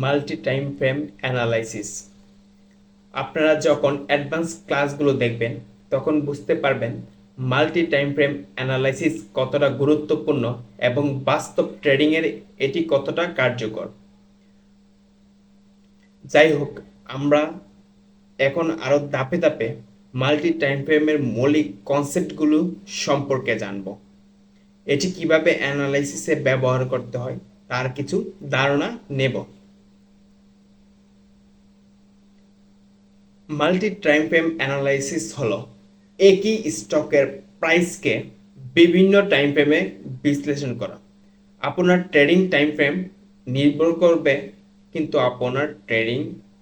Multi time frame analysis. আপনারা যখন advance ক্লাসগুলো দেখবেন তখন বুঝতে পারবেন মাল্টি টাইম ফ্রেম অ্যানালাইসিস কতটা গুরুত্বপূর্ণ এবং বাস্তব ট্রেডিংয়ের এটি কতটা কার্যকর। যাই হোক, আমরা এখন আরও ধাপে ধাপে মাল্টি টাইম ফ্রেমের মৌলিক কনসেপ্টগুলো সম্পর্কে জানব। এটি কিভাবে অ্যানালাইসিসে ব্যবহার করতে হয় তার কিছু ধারণা নেব। মাল্টি টাইম ফ্রেম অ্যানালাইসিস হলো একই স্টকের প্রাইসকে বিভিন্ন টাইম ফ্রেমে বিশ্লেষণ করা। আপনার ট্রেডিং টাইম ফ্রেম নির্ভর করবে কিন্তু আপনার ট্রেডিং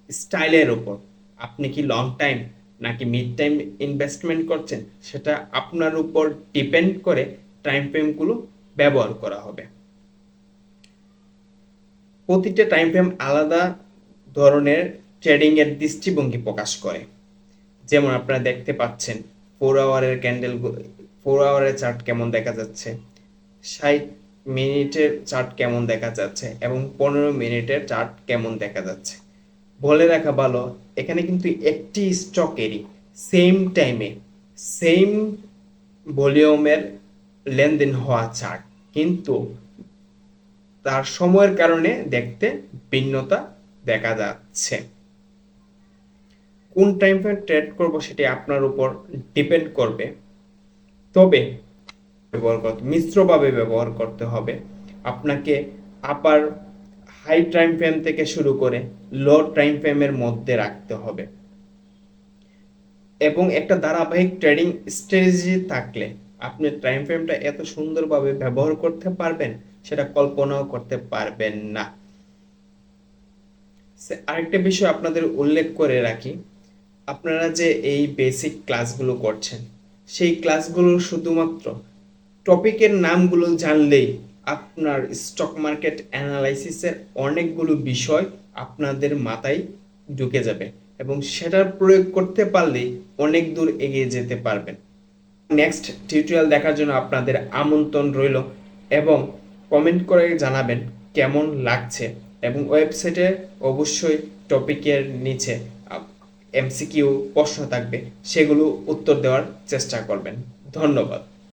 স্টাইলের উপর। আপনি কি লং টাইম নাকি মিড টাইম ইনভেস্টমেন্ট করছেন সেটা আপনার উপর ডিপেন্ড করে টাইম ফ্রেমগুলো ব্যবহার করা হবে। প্রতিটা টাইম ফ্রেম আলাদা ধরনের ট্রেডিংয়ের দৃষ্টিভঙ্গি প্রকাশ করে। যেমন আপনারা দেখতে পাচ্ছেন 4 আওয়ারের ক্যান্ডেল, 4 আওয়ারের চার্ট কেমন দেখা যাচ্ছে, 60 মিনিটের চার্ট কেমন দেখা যাচ্ছে এবং 15 মিনিটের চার্ট কেমন দেখা যাচ্ছে। বলে রাখা ভালো, এখানে কিন্তু একটি স্টকেরই সেম টাইমে সেম ভলিউমের লেনদেন হওয়া চার্ট, কিন্তু তার সময়ের কারণে দেখতে ভিন্নতা দেখা যাচ্ছে। কোন টাইম ফ্রেম ট্রেড করব সেটি আপনার উপর ডিপেন্ড করবে, তবে মিশ্রভাবে ব্যবহার করতে হবে। আপনাকে আপার হাই টাইম ফ্রেম থেকে শুরু করে লো টাইম ফ্রেমের মধ্যে রাখতে হবে এবং একটা ধারাবাহিক ট্রেডিং স্ট্র্যাটেজি থাকলে আপনি টাইম ফ্রেমটা এত সুন্দরভাবে ব্যবহার করতে পারবেন সেটা কল্পনাও করতে পারবেন না। আরেকটা বিষয় আপনাদের উল্লেখ করে রাখি, আপনারা যে এই বেসিক ক্লাসগুলো করছেন সেই ক্লাসগুলো শুধুমাত্র টপিকের নামগুলো জানলেই আপনার স্টক মার্কেট অ্যানালাইসিসের অনেকগুলো বিষয় আপনাদের মাথায় ঢুকে যাবে এবং সেটার প্রয়োগ করতে পারলেই অনেক দূর এগিয়ে যেতে পারবেন। নেক্সট টিউটোরিয়াল দেখার জন্য আপনাদের আমন্ত্রণ রইল এবং কমেন্ট করে জানাবেন কেমন লাগছে এবং ওয়েবসাইটে অবশ্যই টপিকের নিচে এমসিকিউ প্রশ্ন থাকবে, সেগুলো উত্তর দেওয়ার চেষ্টা করবেন। ধন্যবাদ।